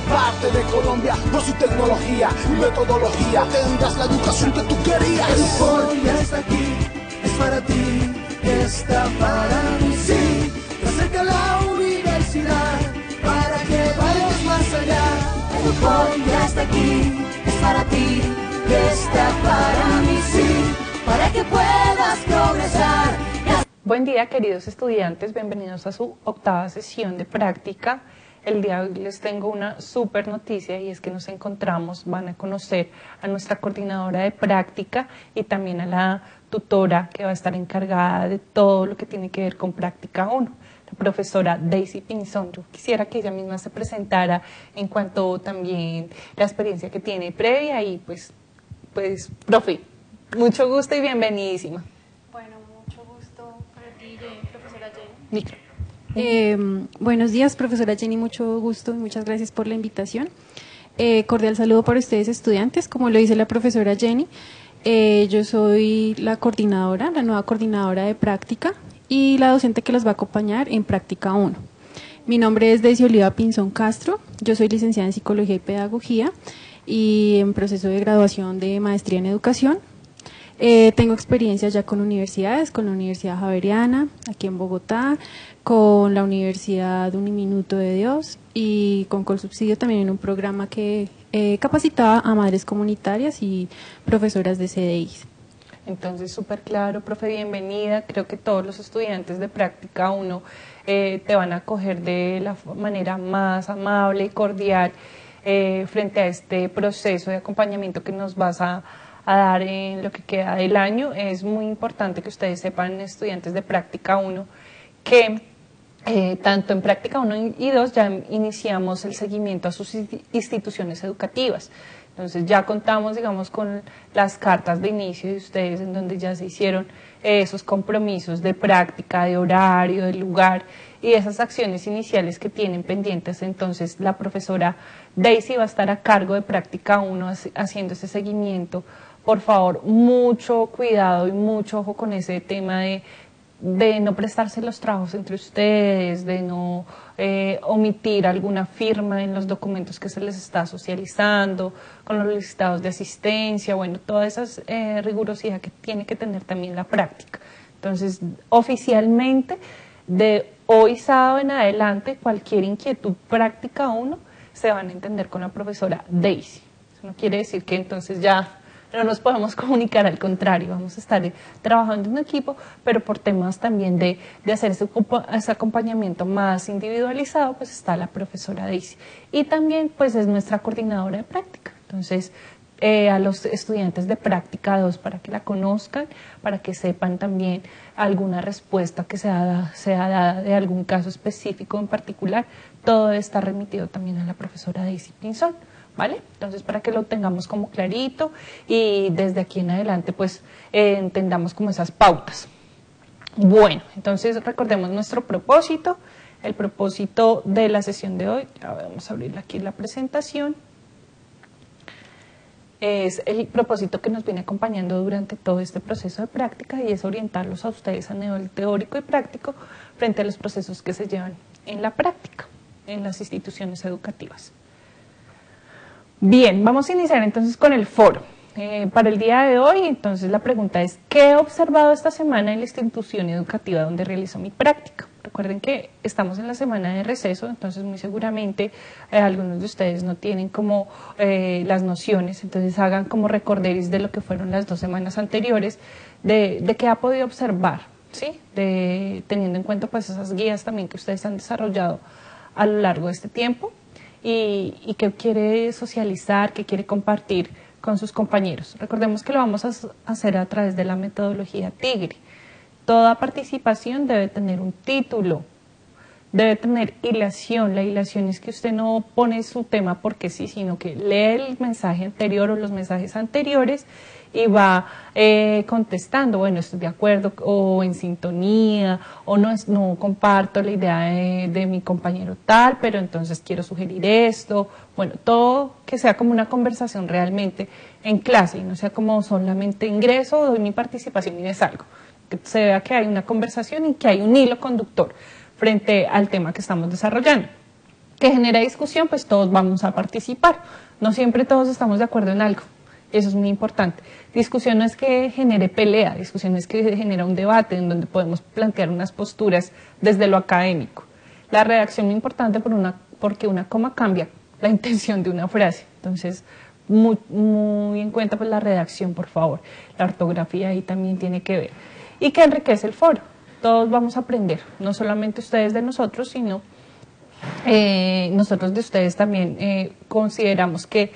parte de Colombia. Por su tecnología y metodología tendrás la educación que tú querías. El UPOL ya está aquí, es para ti, está para mí, sí. Te acerca a la universidad para que vayas más allá. El UPOL ya está aquí, es para ti, está para mí, sí. Para que puedas progresar. Buen día, queridos estudiantes, bienvenidos a su octava sesión de práctica. El día de hoy les tengo una súper noticia y es que nos encontramos, van a conocer a nuestra coordinadora de práctica y también a la tutora que va a estar encargada de todo lo que tiene que ver con práctica 1, la profesora Daisy Pinzón. Yo quisiera que ella misma se presentara en cuanto también la experiencia que tiene previa y pues profe, mucho gusto y bienvenidísima. Bueno, mucho gusto para ti, profesora Jenny. Micro. Buenos días, profesora Jenny, mucho gusto y muchas gracias por la invitación. Cordial saludo para ustedes, estudiantes. Como lo dice la profesora Jenny, yo soy la coordinadora, la nueva coordinadora de práctica y la docente que los va a acompañar en práctica 1. Mi nombre es Daisy Oliva Pinzón Castro, yo soy licenciada en Psicología y Pedagogía y en proceso de graduación de maestría en Educación. Tengo experiencia ya con universidades, con la Universidad Javeriana, aquí en Bogotá, con la Universidad Uniminuto de Dios y con Colsubsidio también en un programa que capacitaba a madres comunitarias y profesoras de CDIs. Entonces, súper claro, profe, bienvenida. Creo que todos los estudiantes de práctica 1 te van a acoger de la manera más amable y cordial frente a este proceso de acompañamiento que nos vas a dar en lo que queda del año. Es muy importante que ustedes sepan, estudiantes de práctica 1, que tanto en práctica 1 y 2 ya iniciamos el seguimiento a sus instituciones educativas. Entonces ya contamos, digamos, con las cartas de inicio de ustedes en donde ya se hicieron esos compromisos de práctica, de horario, de lugar y esas acciones iniciales que tienen pendientes. Entonces la profesora Daisy va a estar a cargo de práctica 1 haciendo ese seguimiento. Por favor, mucho cuidado y mucho ojo con ese tema de no prestarse los trabajos entre ustedes, de no omitir alguna firma en los documentos que se les está socializando, con los listados de asistencia, bueno, toda esa rigurosidad que tiene que tener también la práctica. Entonces, oficialmente, de hoy sábado en adelante, cualquier inquietud práctica 1 se van a entender con la profesora Daisy. Eso no quiere decir que entonces ya no nos podemos comunicar, al contrario, vamos a estar trabajando en equipo, pero por temas también de hacer ese acompañamiento más individualizado, pues está la profesora Daisy. Y también pues es nuestra coordinadora de práctica. Entonces, a los estudiantes de práctica 2 para que la conozcan, para que sepan también alguna respuesta que sea dada de algún caso específico en particular, todo está remitido también a la profesora Daisy Pinzón. ¿Vale? Entonces, para que lo tengamos como clarito y desde aquí en adelante, pues, entendamos como esas pautas. Bueno, entonces recordemos nuestro propósito, el propósito de la sesión de hoy. Ya vamos a abrir aquí la presentación. Es el propósito que nos viene acompañando durante todo este proceso de práctica y es orientarlos a ustedes a nivel teórico y práctico frente a los procesos que se llevan en la práctica, en las instituciones educativas. Bien, vamos a iniciar entonces con el foro. Para el día de hoy, entonces la pregunta es, ¿qué he observado esta semana en la institución educativa donde realizo mi práctica? Recuerden que estamos en la semana de receso, entonces muy seguramente algunos de ustedes no tienen como las nociones, entonces hagan como recorderis de lo que fueron las 2 semanas anteriores, de qué ha podido observar, ¿sí? Teniendo en cuenta pues esas guías también que ustedes han desarrollado a lo largo de este tiempo. Y que quiere socializar, que quiere compartir con sus compañeros. Recordemos que lo vamos a hacer a través de la metodología Tigre. Toda participación debe tener un título, debe tener hilación. La hilación es que usted no pone su tema porque sí, sino que lee el mensaje anterior o los mensajes anteriores y va contestando, bueno, estoy de acuerdo o en sintonía o no comparto la idea de mi compañero tal, pero entonces quiero sugerir esto. Bueno, todo que sea como una conversación realmente en clase y no sea como solamente ingreso, doy mi participación y me salgo. Que se vea que hay una conversación y que hay un hilo conductor frente al tema que estamos desarrollando. que genera discusión, pues todos vamos a participar. No siempre todos estamos de acuerdo en algo. Eso es muy importante. Discusión no es que genere pelea, discusión es que genera un debate en donde podemos plantear unas posturas desde lo académico. La redacción es muy importante porque una coma cambia la intención de una frase. Entonces, muy en cuenta pues, la redacción, por favor. La ortografía ahí también tiene que ver. Y que enriquece el foro. Todos vamos a aprender, no solamente ustedes de nosotros, sino nosotros de ustedes también. Consideramos que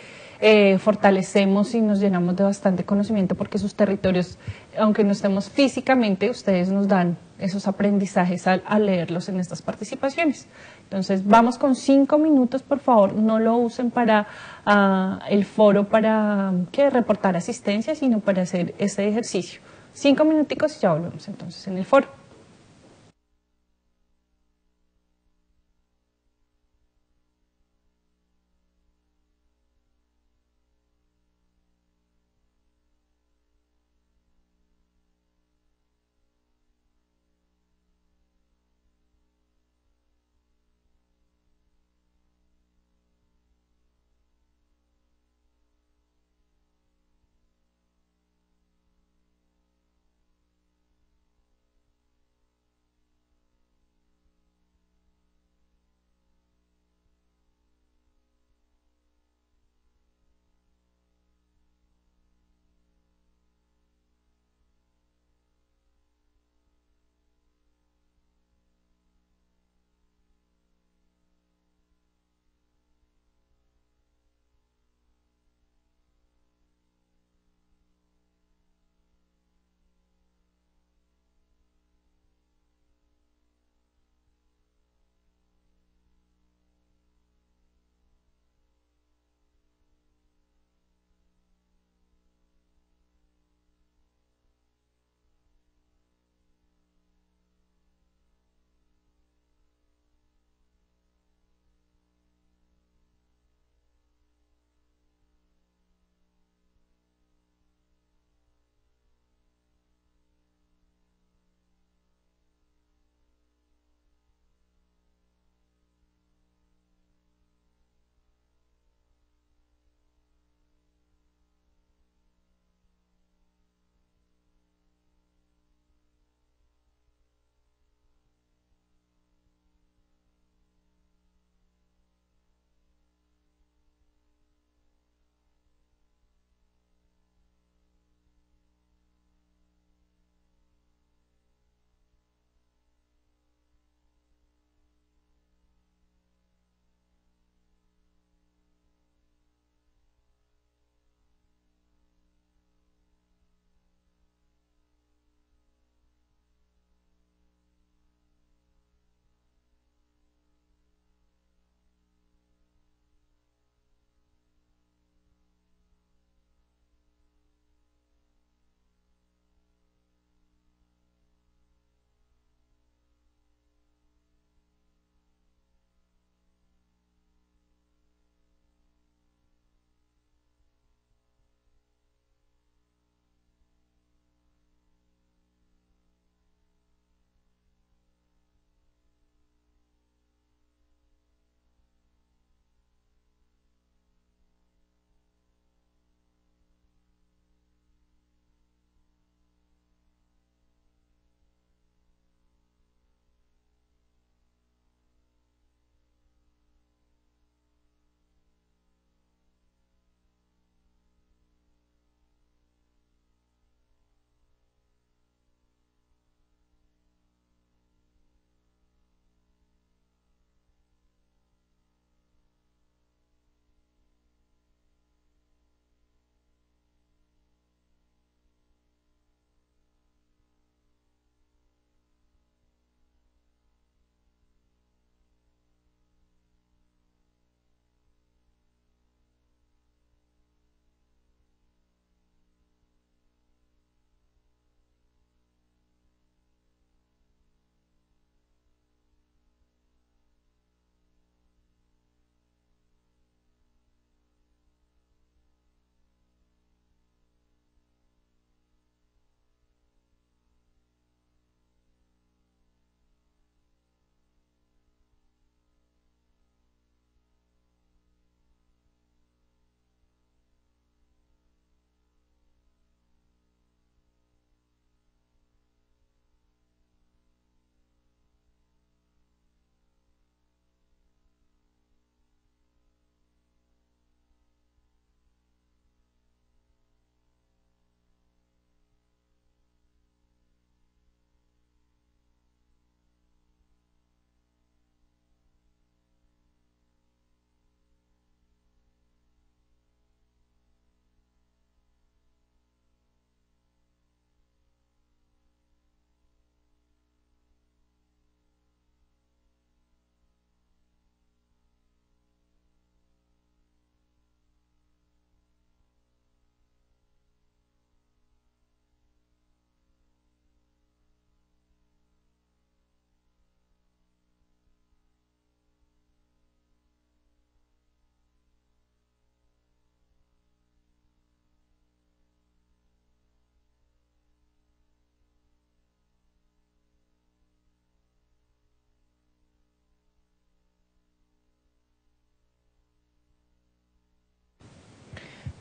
fortalecemos y nos llenamos de bastante conocimiento porque sus territorios, aunque no estemos físicamente, ustedes nos dan esos aprendizajes al leerlos en estas participaciones. Entonces, vamos con 5 minutos, por favor, no lo usen para el foro para reportar asistencia, sino para hacer este ejercicio. 5 minuticos y ya volvemos entonces en el foro.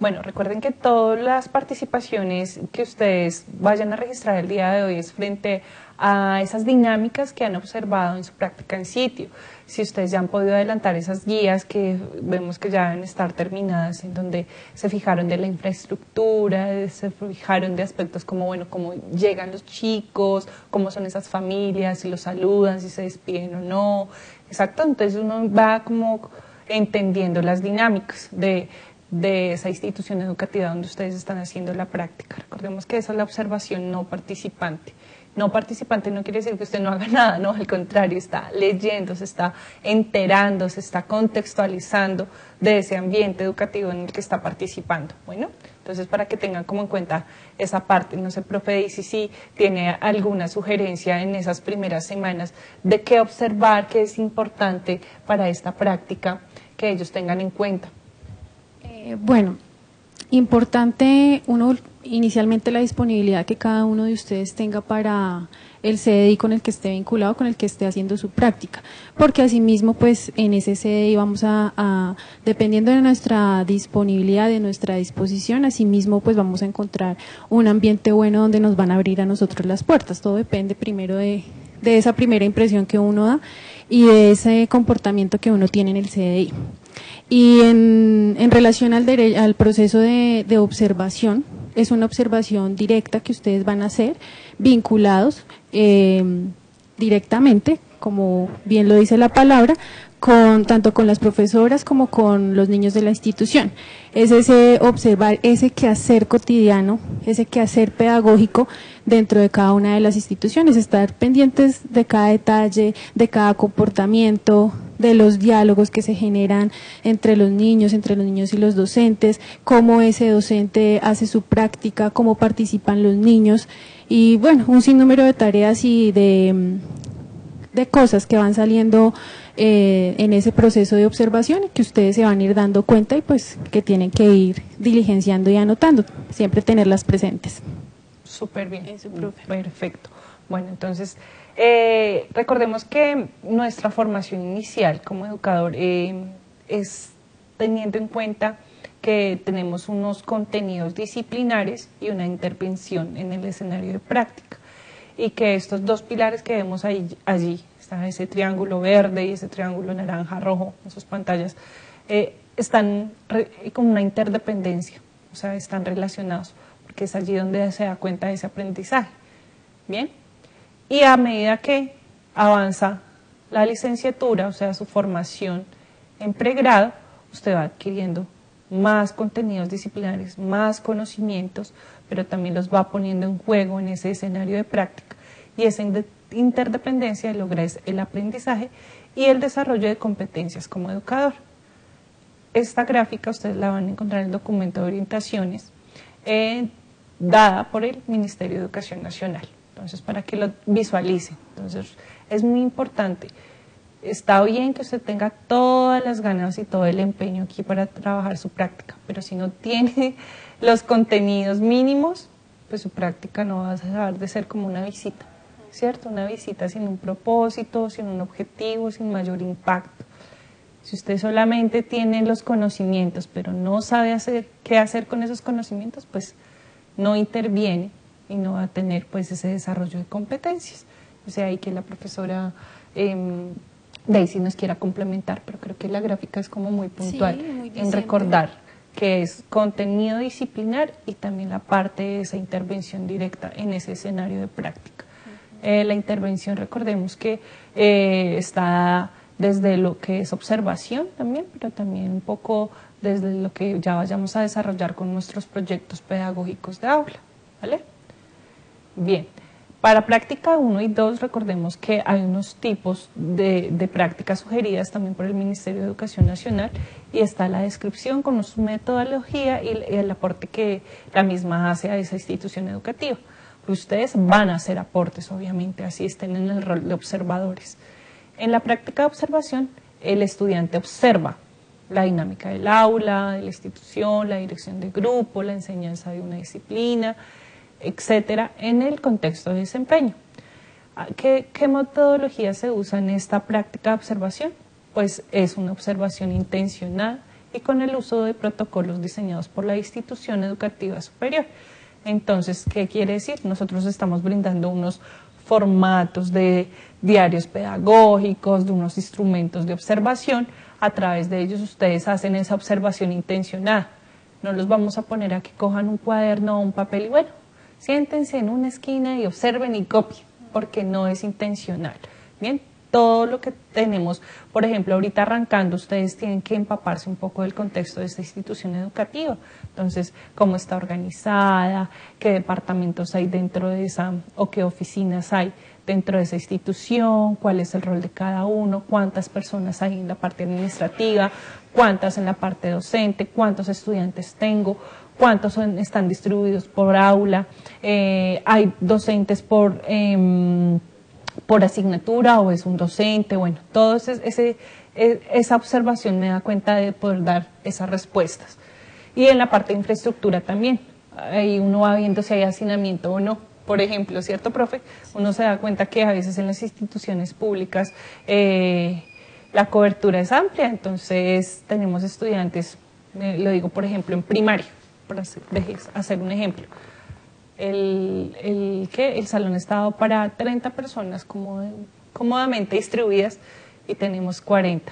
Bueno, recuerden que todas las participaciones que ustedes vayan a registrar el día de hoy es frente a esas dinámicas que han observado en su práctica en sitio. Si ustedes ya han podido adelantar esas guías que vemos que ya deben estar terminadas, en donde se fijaron de la infraestructura, se fijaron de aspectos como, bueno, cómo llegan los chicos, cómo son esas familias, si los saludan, si se despiden o no. Exacto, entonces uno va como entendiendo las dinámicas de esa institución educativa donde ustedes están haciendo la práctica. Recordemos que esa es la observación no participante. No participante no quiere decir que usted no haga nada, no, al contrario, está leyendo, se está enterando, se está contextualizando de ese ambiente educativo en el que está participando. Bueno, entonces para que tengan como en cuenta esa parte, no sé, profe Daisy, si tiene alguna sugerencia en esas primeras semanas de qué observar, qué es importante para esta práctica que ellos tengan en cuenta. Bueno, importante inicialmente la disponibilidad que cada uno de ustedes tenga para el CDI con el que esté vinculado, con el que esté haciendo su práctica, porque asimismo pues en ese CDI vamos a dependiendo de nuestra disponibilidad, de nuestra disposición, asimismo pues vamos a encontrar un ambiente bueno donde nos van a abrir a nosotros las puertas. Todo depende primero de esa primera impresión que uno da y de ese comportamiento que uno tiene en el CDI. Y en relación al proceso de observación, es una observación directa que ustedes van a hacer, vinculados directamente, como bien lo dice la palabra, tanto con las profesoras como con los niños de la institución. Es ese observar ese quehacer cotidiano, ese quehacer pedagógico dentro de cada una de las instituciones, estar pendientes de cada detalle, de cada comportamiento, de los diálogos que se generan entre los niños y los docentes, cómo ese docente hace su práctica, cómo participan los niños y bueno, un sinnúmero de tareas y de cosas que van saliendo en ese proceso de observación y que ustedes se van a ir dando cuenta y pues que tienen que ir diligenciando y anotando, siempre tenerlas presentes. Súper bien. Eso, profe. Perfecto. Bueno, entonces, recordemos que nuestra formación inicial como educador es teniendo en cuenta que tenemos unos contenidos disciplinares y una intervención en el escenario de práctica. Y que estos dos pilares que vemos allí, está ese triángulo verde y ese triángulo naranja, rojo en sus pantallas, están con una interdependencia, o sea, están relacionados, porque es allí donde se da cuenta de ese aprendizaje. Bien, y a medida que avanza la licenciatura, o sea, su formación en pregrado, usted va adquiriendo más contenidos disciplinares, más conocimientos, pero también los va poniendo en juego en ese escenario de práctica y esa interdependencia logra el aprendizaje y el desarrollo de competencias como educador. Esta gráfica ustedes la van a encontrar en el documento de orientaciones dada por el Ministerio de Educación Nacional, entonces para que lo visualicen. Entonces es muy importante. Está bien que usted tenga todas las ganas y todo el empeño aquí para trabajar su práctica, pero si no tiene los contenidos mínimos, pues su práctica no va a dejar de ser como una visita, ¿cierto? Una visita sin un propósito, sin un objetivo, sin mayor impacto. Si usted solamente tiene los conocimientos, pero no sabe qué hacer con esos conocimientos, pues no interviene y no va a tener pues ese desarrollo de competencias. O sea, hay que la profesora Daisy nos quiera complementar, pero creo que la gráfica es como muy puntual en recordar que es contenido disciplinar y también la parte de esa intervención directa en ese escenario de práctica. La intervención, recordemos que está desde lo que es observación también, pero también un poco desde lo que ya vayamos a desarrollar con nuestros proyectos pedagógicos de aula, ¿vale? Bien. Para práctica 1 y 2, recordemos que hay unos tipos de prácticas sugeridas también por el Ministerio de Educación Nacional y está la descripción con su metodología y el aporte que la misma hace a esa institución educativa. Ustedes van a hacer aportes, obviamente, así estén en el rol de observadores. En la práctica de observación, el estudiante observa la dinámica del aula, de la institución, la dirección de grupo, la enseñanza de una disciplina, etcétera, en el contexto de desempeño. ¿Qué metodología se usa en esta práctica de observación? Pues es una observación intencional, y con el uso de protocolos diseñados por la institución educativa superior. Entonces, ¿qué quiere decir? Nosotros estamos brindando unos formatos de diarios pedagógicos, de unos instrumentos de observación. A través de ellos ustedes hacen esa observación intencionada. No los vamos a poner a que cojan un cuaderno o un papel y bueno, siéntense en una esquina y observen y copien, porque no es intencional. Bien, todo lo que tenemos, por ejemplo, ahorita arrancando, ustedes tienen que empaparse un poco del contexto de esta institución educativa. Entonces, cómo está organizada, qué departamentos hay dentro de esa o qué oficinas hay dentro de esa institución, cuál es el rol de cada uno, cuántas personas hay en la parte administrativa, cuántas en la parte docente, cuántos estudiantes tengo, cuántos están distribuidos por aula, hay docentes por asignatura o es un docente, bueno, todo esa observación me da cuenta de poder dar esas respuestas. Y en la parte de infraestructura también, ahí uno va viendo si hay hacinamiento o no. Por ejemplo, ¿cierto, profe? Uno se da cuenta que a veces en las instituciones públicas la cobertura es amplia, entonces tenemos estudiantes, lo digo por ejemplo en primaria, para hacer un ejemplo. El salón está dado para 30 personas cómodamente distribuidas y tenemos 40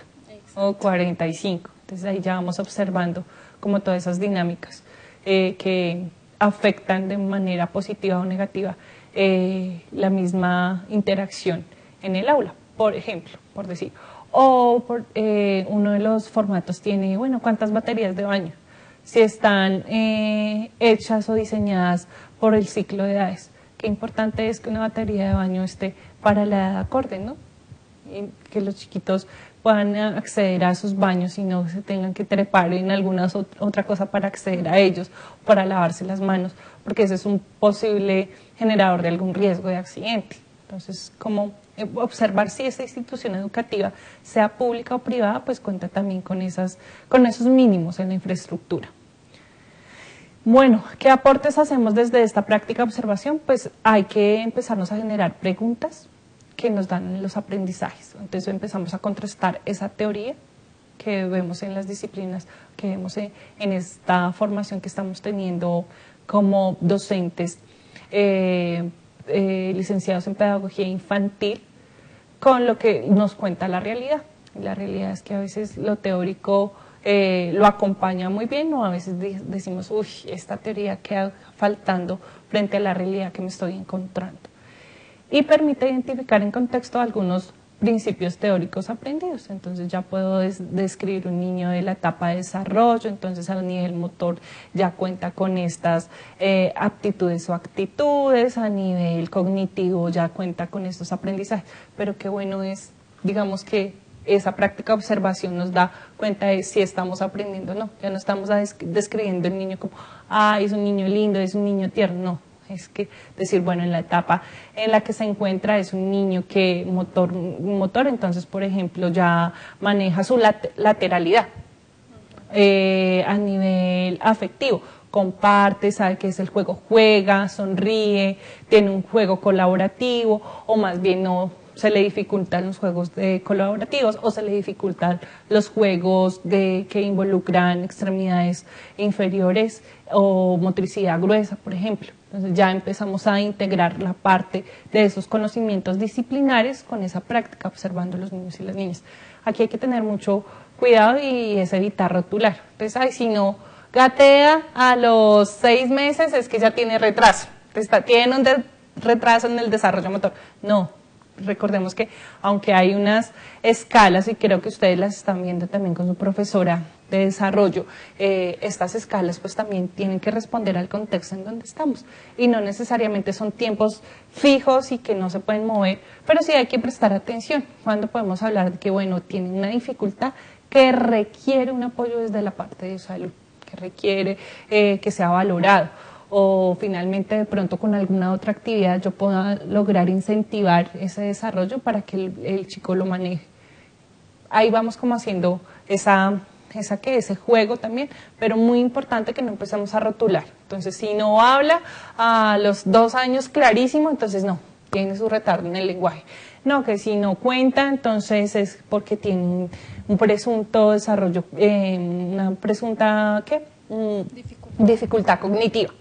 o 45. Entonces ahí ya vamos observando como todas esas dinámicas que afectan de manera positiva o negativa la misma interacción en el aula, por ejemplo, por decir. O uno de los formatos tiene, bueno, ¿cuántas baterías de baño? Si están hechas o diseñadas por el ciclo de edades. Qué importante es que una batería de baño esté para la edad acorde, ¿no? Y que los chiquitos puedan acceder a sus baños y no se tengan que trepar en alguna otra cosa para acceder a ellos, para lavarse las manos, porque ese es un posible generador de algún riesgo de accidente. Entonces, como observar si esta institución educativa, sea pública o privada, pues cuenta también con esos mínimos en la infraestructura. Bueno, ¿qué aportes hacemos desde esta práctica de observación? Pues hay que empezarnos a generar preguntas que nos dan los aprendizajes. Entonces empezamos a contrastar esa teoría que vemos en las disciplinas, que vemos en esta formación que estamos teniendo como docentes licenciados en pedagogía infantil, con lo que nos cuenta la realidad. La realidad es que a veces lo teórico lo acompaña muy bien, o a veces decimos, uy, esta teoría queda faltando frente a la realidad que me estoy encontrando. Y permite identificar en contexto algunos principios teóricos aprendidos. Entonces ya puedo describir un niño de la etapa de desarrollo, entonces a nivel motor ya cuenta con estas aptitudes o actitudes, a nivel cognitivo ya cuenta con estos aprendizajes, pero qué bueno es, digamos que esa práctica de observación nos da cuenta de si estamos aprendiendo o no. Ya no estamos describiendo el niño como, es un niño lindo, es un niño tierno, no. Es que decir, bueno, en la etapa en la que se encuentra es un niño que motor, entonces, por ejemplo, ya maneja su lateralidad a nivel afectivo. Comparte, sabe que es el juego, juega, sonríe, tiene un juego colaborativo, o más bien no se le dificultan los juegos colaborativos, o se le dificultan los juegos que involucran extremidades inferiores o motricidad gruesa, por ejemplo. Entonces ya empezamos a integrar la parte de esos conocimientos disciplinares con esa práctica observando a los niños y las niñas. Aquí hay que tener mucho cuidado y es evitar rotular. Entonces, si no gatea a los 6 meses es que ya tiene retraso. Tiene un retraso en el desarrollo motor. No. Recordemos que aunque hay unas escalas, y creo que ustedes las están viendo también con su profesora de desarrollo, estas escalas pues también tienen que responder al contexto en donde estamos y no necesariamente son tiempos fijos y que no se pueden mover, pero sí hay que prestar atención cuando podemos hablar de que bueno, tienen una dificultad que requiere un apoyo desde la parte de salud, que requiere que sea valorado, o finalmente de pronto con alguna otra actividad yo pueda lograr incentivar ese desarrollo para que el chico lo maneje. Ahí vamos como haciendo ese juego también, pero muy importante que no empecemos a rotular. Entonces, si no habla a los 2 años clarísimo, entonces no, tiene su retardo en el lenguaje. no, que si no cuenta, entonces es porque tiene un presunto desarrollo, una presunta, ¿qué? Dificultad cognitiva.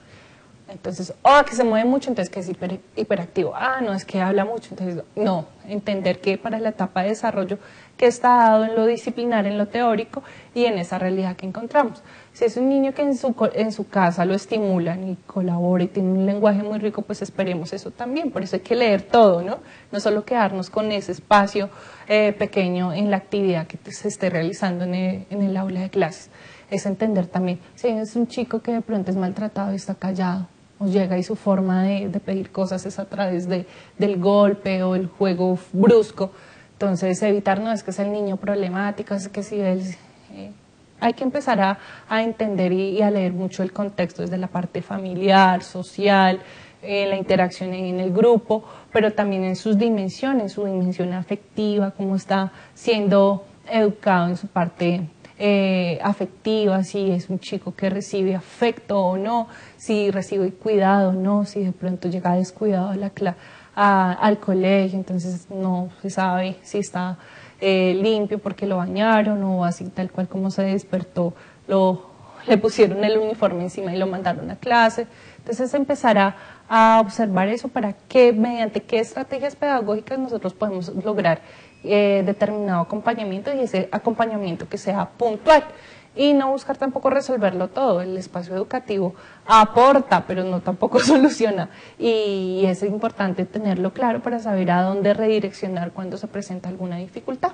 Entonces, que se mueve mucho, entonces que es hiperactivo. No, es que habla mucho, entonces no. Entender que para la etapa de desarrollo que está dado en lo disciplinar, en lo teórico y en esa realidad que encontramos. Si es un niño que en su casa lo estimulan y colabora y tiene un lenguaje muy rico, pues esperemos eso también. Por eso hay que leer todo, ¿no? No solo quedarnos con ese espacio pequeño en la actividad que se esté realizando en el aula de clases. Es entender también, si es un chico que de pronto es maltratado y está callado, o llega y su forma de pedir cosas es a través del golpe o el juego brusco, entonces evitar, no es que es el niño problemático, es que si él... hay que empezar a entender y a leer mucho el contexto desde la parte familiar, social, la interacción en el grupo, pero también en sus dimensiones, en su dimensión afectiva, cómo está siendo educado en su parte afectiva, si es un chico que recibe afecto o no, si recibe cuidado o no, si de pronto llega descuidado al colegio, entonces no se sabe si está limpio porque lo bañaron o así tal cual como se despertó, le pusieron el uniforme encima y lo mandaron a clase. Entonces empezar a observar eso para que mediante qué estrategias pedagógicas nosotros podemos lograr determinado acompañamiento y ese acompañamiento que sea puntual y no buscar tampoco resolverlo todo. El espacio educativo aporta, pero no tampoco soluciona y es importante tenerlo claro para saber a dónde redireccionar cuando se presenta alguna dificultad.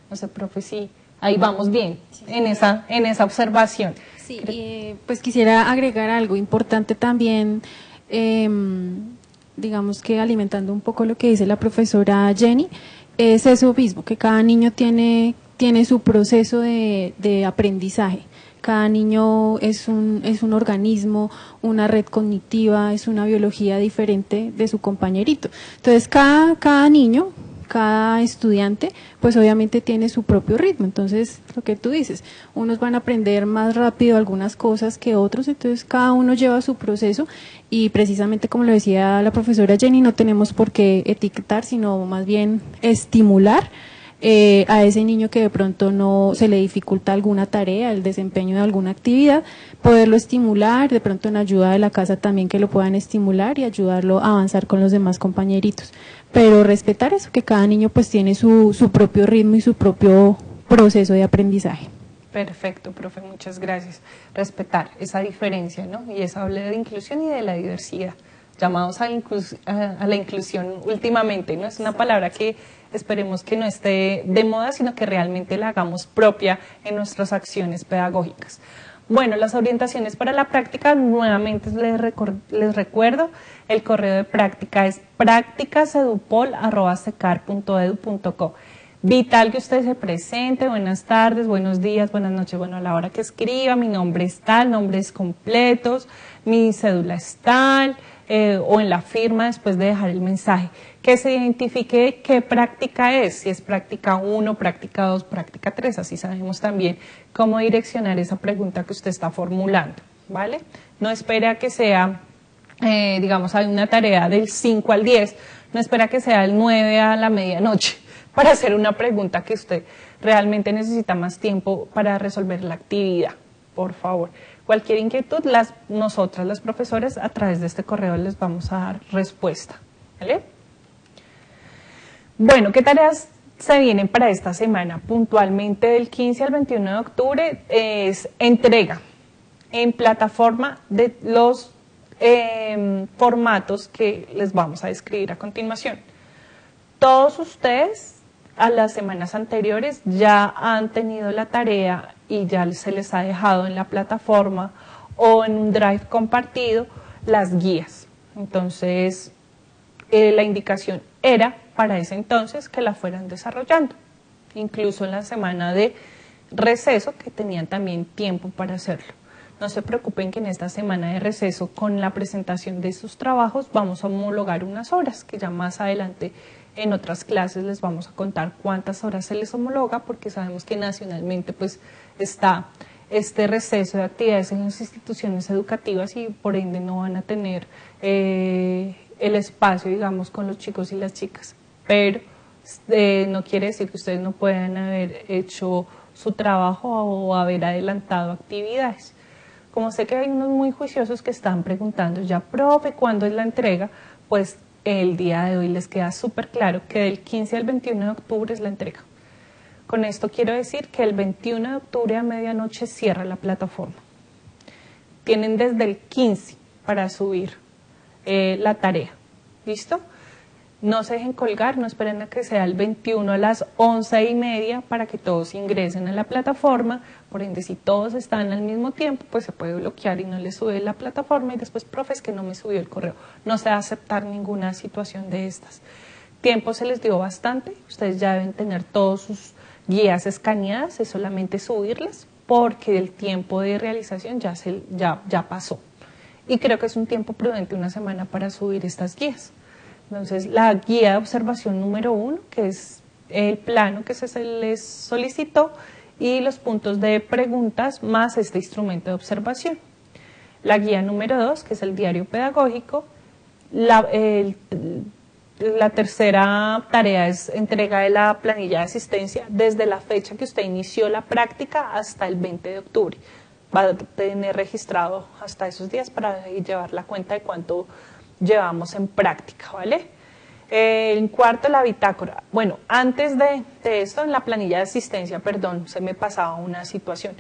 No sé, profe, si ahí vamos bien en esa observación. Sí, pues quisiera agregar algo importante también, digamos que alimentando un poco lo que dice la profesora Jenny, es eso mismo, que cada niño tiene su proceso de aprendizaje. Cada niño es un organismo, una red cognitiva, es una biología diferente de su compañerito. Entonces, cada niño, cada estudiante, pues obviamente tiene su propio ritmo. Entonces, lo que tú dices, unos van a aprender más rápido algunas cosas que otros, entonces cada uno lleva su proceso y precisamente como lo decía la profesora Jenny, no tenemos por qué etiquetar, sino más bien estimular a ese niño que de pronto no se le dificulta alguna tarea, el desempeño de alguna actividad, poderlo estimular, de pronto en ayuda de la casa también que lo puedan estimular y ayudarlo a avanzar con los demás compañeritos. Pero respetar eso, que cada niño pues tiene su propio ritmo y su propio proceso de aprendizaje. Perfecto, profe, muchas gracias. Respetar esa diferencia, ¿no? Y esa habla de inclusión y de la diversidad. Llamados a la inclusión últimamente, ¿no? Es una palabra que esperemos que no esté de moda, sino que realmente la hagamos propia en nuestras acciones pedagógicas. Bueno, las orientaciones para la práctica, nuevamente les recuerdo, el correo de práctica es practicasedupol@secar.edu.co. Vital que usted se presente, buenas tardes, buenos días, buenas noches, bueno, a la hora que escriba, mi nombre es tal, nombres completos, mi cédula es tal, o en la firma después de dejar el mensaje, que se identifique qué práctica es, si es práctica 1, práctica 2, práctica 3, así sabemos también cómo direccionar esa pregunta que usted está formulando, ¿vale? No espere a que sea, digamos, hay una tarea del 5 al 10, no espera que sea el 9 a la medianoche para hacer una pregunta que usted realmente necesita más tiempo para resolver la actividad, por favor. Cualquier inquietud, nosotras, las profesoras, a través de este correo les vamos a dar respuesta, ¿vale? Bueno, ¿qué tareas se vienen para esta semana? Puntualmente del 15 al 21 de octubre es entrega en plataforma de los formatos que les vamos a describir a continuación. Todos ustedes a las semanas anteriores ya han tenido la tarea y ya se les ha dejado en la plataforma o en un drive compartido las guías. Entonces, la indicación era para ese entonces que la fueran desarrollando, incluso en la semana de receso que tenían también tiempo para hacerlo. No se preocupen que en esta semana de receso con la presentación de sus trabajos vamos a homologar unas horas que ya más adelante en otras clases les vamos a contar cuántas horas se les homologa porque sabemos que nacionalmente pues está este receso de actividades en las instituciones educativas y por ende no van a tener el espacio, digamos, con los chicos y las chicas. Pero No quiere decir que ustedes no puedan haber hecho su trabajo o haber adelantado actividades. Como sé que hay unos muy juiciosos que están preguntando ya, profe, ¿cuándo es la entrega? Pues el día de hoy les queda súper claro que del 15 al 21 de octubre es la entrega. Con esto quiero decir que el 21 de octubre a medianoche cierra la plataforma. Tienen desde el 15 para subir la tarea. ¿Listo? No se dejen colgar, no esperen a que sea el 21 a las 11:30 para que todos ingresen a la plataforma. Por ende, si todos están al mismo tiempo, pues se puede bloquear y no les sube la plataforma y después, profe, es que no me subió el correo. No se va a aceptar ninguna situación de estas. Tiempo se les dio bastante, ustedes ya deben tener todas sus guías escaneadas, es solamente subirlas porque el tiempo de realización ya pasó. Y creo que es un tiempo prudente, una semana para subir estas guías. Entonces, la guía de observación número 1, que es el plano que se les solicitó, y los puntos de preguntas más este instrumento de observación. La guía número 2, que es el diario pedagógico. La tercera tarea es entrega de la planilla de asistencia desde la fecha que usted inició la práctica hasta el 20 de octubre. Va a tener registrado hasta esos días para llevar la cuenta de cuánto llevamos en práctica, ¿vale? En cuarto, la bitácora. Bueno, antes de esto, en la planilla de asistencia, perdón, se me pasaba una situación.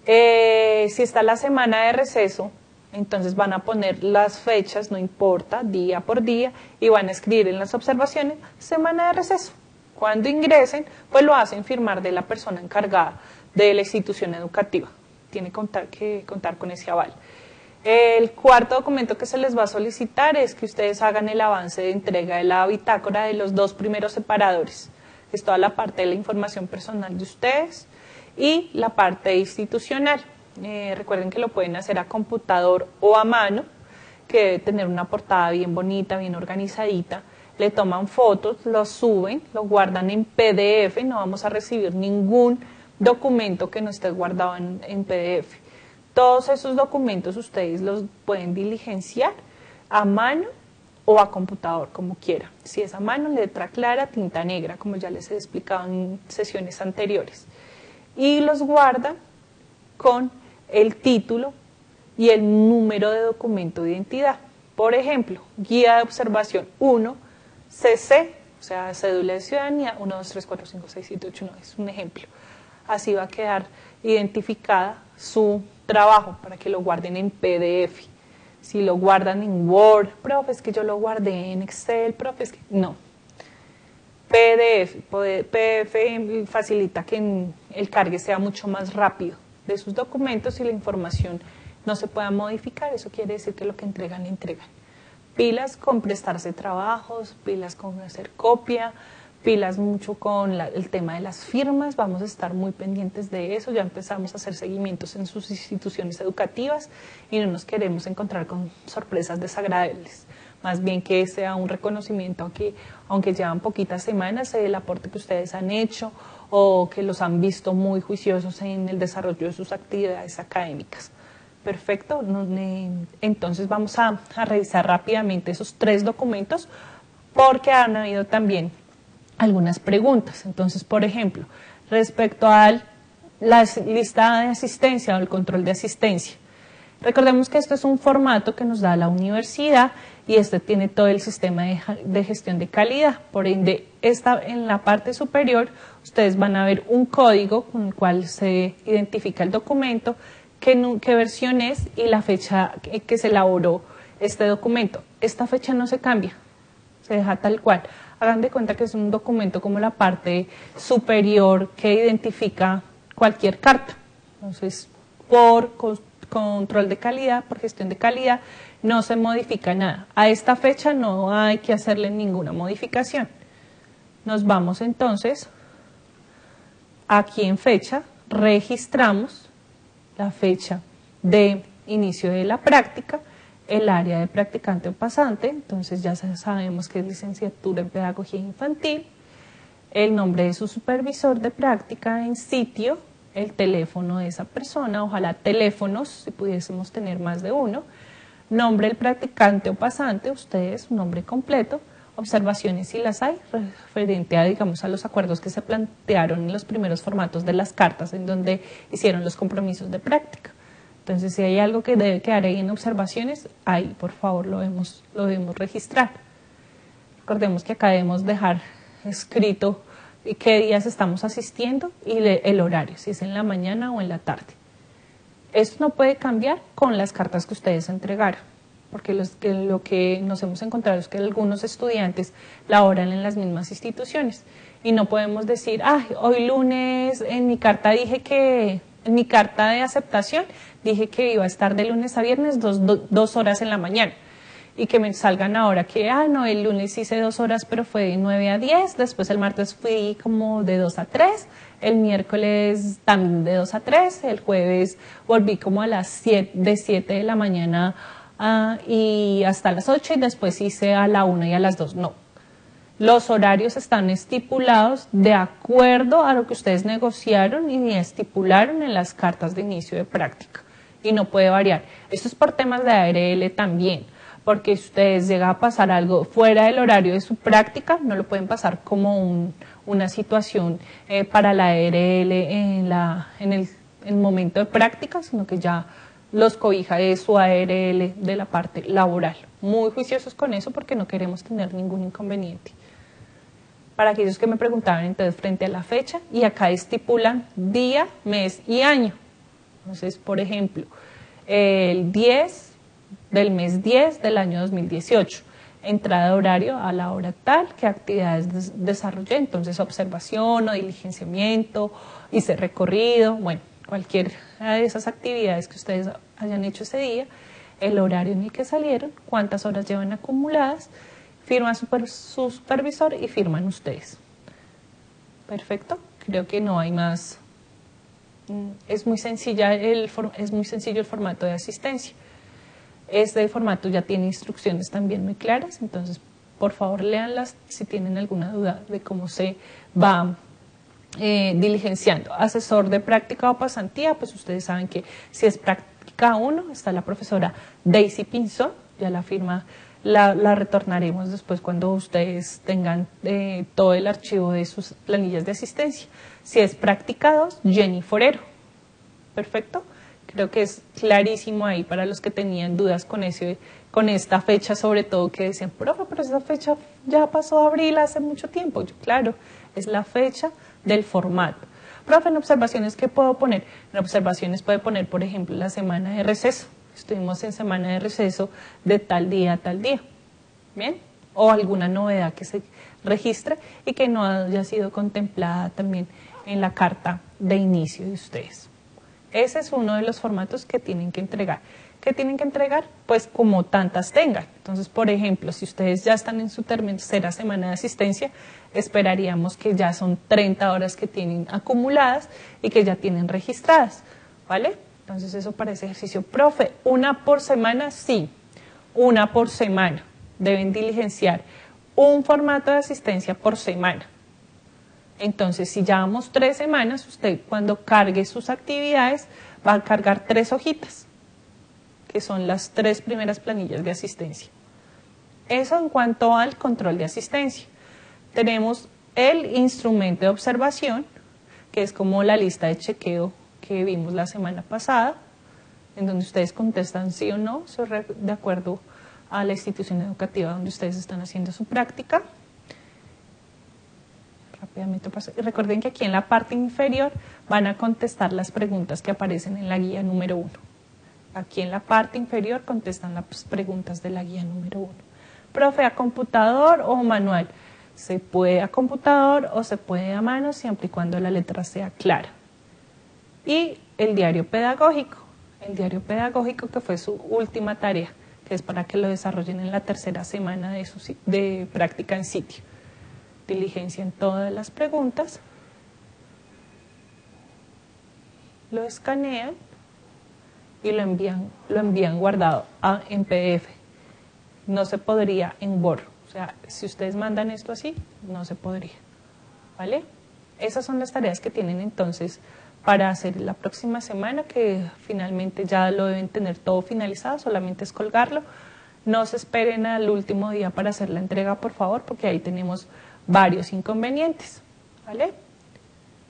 Si está la semana de receso, entonces van a poner las fechas, no importa, día por día, y van a escribir en las observaciones, semana de receso. Cuando ingresen, pues lo hacen firmar de la persona encargada de la institución educativa. Tiene que contar con ese aval. El cuarto documento que se les va a solicitar es que ustedes hagan el avance de entrega de la bitácora de los 2 primeros separadores, que es toda la parte de la información personal de ustedes y la parte institucional. Recuerden que lo pueden hacer a computador o a mano, que debe tener una portada bien bonita, bien organizadita. Le toman fotos, lo suben, lo guardan en PDF, no vamos a recibir ningún documento que no esté guardado en PDF. Todos esos documentos ustedes los pueden diligenciar a mano o a computador, como quiera. Si es a mano, letra clara, tinta negra, como ya les he explicado en sesiones anteriores. Y los guardan con el título y el número de documento de identidad. Por ejemplo, guía de observación 1, CC, o sea, cédula de ciudadanía, 1, 2, 3, 4, 5, 6, 7, 8, 9, es un ejemplo. Así va a quedar identificada su trabajo para que lo guarden en PDF. Si lo guardan en Word, profe, es que yo lo guardé en Excel, profe, es que no. PDF facilita que el cargue sea mucho más rápido de sus documentos y la información no se pueda modificar. Eso quiere decir que lo que entregan. Pilas con prestarse trabajos, pilas con hacer copia, pilas mucho con el tema de las firmas. Vamos a estar muy pendientes de eso. Ya empezamos a hacer seguimientos en sus instituciones educativas y no nos queremos encontrar con sorpresas desagradables. Más bien que sea un reconocimiento que, aunque llevan poquitas semanas, el aporte que ustedes han hecho o que los han visto muy juiciosos en el desarrollo de sus actividades académicas. Perfecto. Entonces vamos a revisar rápidamente esos 3 documentos porque han habido también algunas preguntas. Entonces, por ejemplo, respecto a la lista de asistencia o el control de asistencia. Recordemos que esto es un formato que nos da la universidad y este tiene todo el sistema de gestión de calidad. Por ende, en la parte superior ustedes van a ver un código con el cual se identifica el documento, qué versión es y la fecha que se elaboró este documento. Esta fecha no se cambia, se deja tal cual. Hagan de cuenta que es un documento como la parte superior que identifica cualquier carta. Entonces, por control de calidad, por gestión de calidad, no se modifica nada. A esta fecha no hay que hacerle ninguna modificación. Nos vamos entonces, aquí en fecha, registramos la fecha de inicio de la práctica, el área de practicante o pasante, entonces ya sabemos que es licenciatura en pedagogía infantil, el nombre de su supervisor de práctica en sitio, el teléfono de esa persona, ojalá teléfonos, si pudiésemos tener más de uno, nombre del practicante o pasante, ustedes, su nombre completo, observaciones si las hay, referente a, digamos, a los acuerdos que se plantearon en los primeros formatos de las cartas, en donde hicieron los compromisos de práctica. Entonces, si hay algo que debe quedar ahí en observaciones, ahí, por favor, lo debemos registrar. Recordemos que acá debemos dejar escrito qué días estamos asistiendo y el horario, si es en la mañana o en la tarde. Esto no puede cambiar con las cartas que ustedes entregaron, porque lo que nos hemos encontrado es que algunos estudiantes laboran en las mismas instituciones y no podemos decir, hoy lunes en mi carta en mi carta de aceptación dije que iba a estar de lunes a viernes 2 horas en la mañana y que me salgan ahora que, no, el lunes hice 2 horas pero fue de 9 a 10, después el martes fui como de 2 a 3, el miércoles también de 2 a 3, el jueves volví como a las 7 de la mañana y hasta las 8 y después hice a la 1 y a las 2. No, los horarios están estipulados de acuerdo a lo que ustedes negociaron y estipularon en las cartas de inicio de práctica y no puede variar. Esto es por temas de ARL también, porque si ustedes llegan a pasar algo fuera del horario de su práctica, no lo pueden pasar como una situación para la ARL en el momento de práctica, sino que ya los cobija de su ARL de la parte laboral. Muy juiciosos con eso porque no queremos tener ningún inconveniente. Para aquellos que me preguntaban entonces frente a la fecha, y acá estipulan día, mes y año. Entonces, por ejemplo, el 10 del mes 10 del año 2018, entrada de horario a la hora tal, qué actividades desarrollé, entonces observación o diligenciamiento, hice recorrido, bueno, cualquiera de esas actividades que ustedes hayan hecho ese día, el horario en el que salieron, cuántas horas llevan acumuladas, firma su supervisor y firman ustedes. Perfecto, creo que no hay más. Es muy sencillo el formato de asistencia. Este formato ya tiene instrucciones también muy claras, entonces por favor léanlas si tienen alguna duda de cómo se va diligenciando. Asesor de práctica o pasantía, pues ustedes saben que si es práctica 1 está la profesora Daisy Pinzón, ya la firma la retornaremos después cuando ustedes tengan todo el archivo de sus planillas de asistencia. Si es práctica 2, Jenny Forero. Perfecto. Creo que es clarísimo ahí para los que tenían dudas con esta fecha, sobre todo que decían, profe, pero esa fecha ya pasó abril hace mucho tiempo. Claro, es la fecha del formato. Profe, en observaciones, ¿qué puedo poner? En observaciones puede poner, por ejemplo, la semana de receso. Estuvimos en semana de receso de tal día a tal día. ¿Bien? O alguna novedad que se registre y que no haya sido contemplada también en la carta de inicio de ustedes. Ese es uno de los formatos que tienen que entregar. ¿Qué tienen que entregar? Pues como tantas tengan. Entonces, por ejemplo, si ustedes ya están en su tercera semana de asistencia, esperaríamos que ya son 30 horas que tienen acumuladas y que ya tienen registradas, ¿vale? Entonces, eso para ese ejercicio. Profe, ¿una por semana? Sí, una por semana. Deben diligenciar un formato de asistencia por semana. Entonces, si llevamos 3 semanas, usted cuando cargue sus actividades va a cargar 3 hojitas, que son las 3 primeras planillas de asistencia. Eso en cuanto al control de asistencia. Tenemos el instrumento de observación, que es como la lista de chequeo que vimos la semana pasada, en donde ustedes contestan sí o no, de acuerdo a la institución educativa donde ustedes están haciendo su práctica. Rápidamente paso. Y recuerden que aquí en la parte inferior van a contestar las preguntas que aparecen en la guía número 1. Aquí en la parte inferior contestan las preguntas de la guía número 1. Profe, ¿a computador o manual? Se puede a computador o se puede a mano siempre y cuando la letra sea clara. Y el diario pedagógico. El diario pedagógico que fue su última tarea, que es para que lo desarrollen en la tercera semana de práctica en sitio. Diligencian todas las preguntas, lo escanean y lo envían guardado en PDF. No se podría en Word. O sea, si ustedes mandan esto así, no se podría. ¿Vale? Esas son las tareas que tienen entonces para hacer la próxima semana, que finalmente ya lo deben tener todo finalizado, solamente es colgarlo. No se esperen al último día para hacer la entrega, por favor, porque ahí tenemos varios inconvenientes, ¿vale?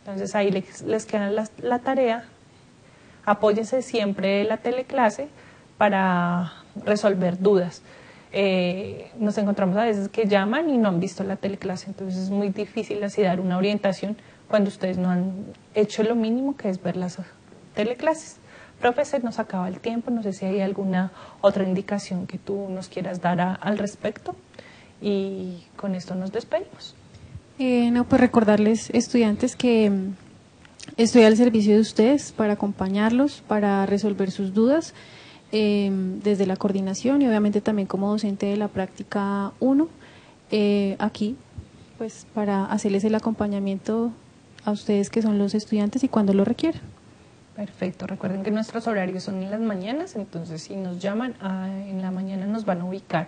Entonces ahí les queda la tarea. Apóyense siempre de la teleclase para resolver dudas. Nos encontramos a veces que llaman y no han visto la teleclase, entonces es muy difícil así dar una orientación cuando ustedes no han hecho lo mínimo, que es ver las teleclases. Profesor, nos acaba el tiempo, no sé si hay alguna otra indicación que tú nos quieras dar al respecto, y con esto nos despedimos. No, pues recordarles, estudiantes, que estoy al servicio de ustedes para acompañarlos, para resolver sus dudas, desde la coordinación y obviamente también como docente de la práctica 1, aquí pues para hacerles el acompañamiento a ustedes que son los estudiantes y cuando lo requieran. Perfecto, recuerden que nuestros horarios son en las mañanas, entonces si nos llaman en la mañana nos van a ubicar,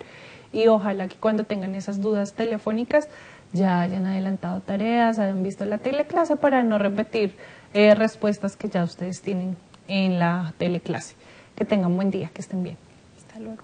y ojalá que cuando tengan esas dudas telefónicas ya hayan adelantado tareas, hayan visto la teleclase para no repetir respuestas que ya ustedes tienen en la teleclase. Que tengan buen día, que estén bien. Hasta luego.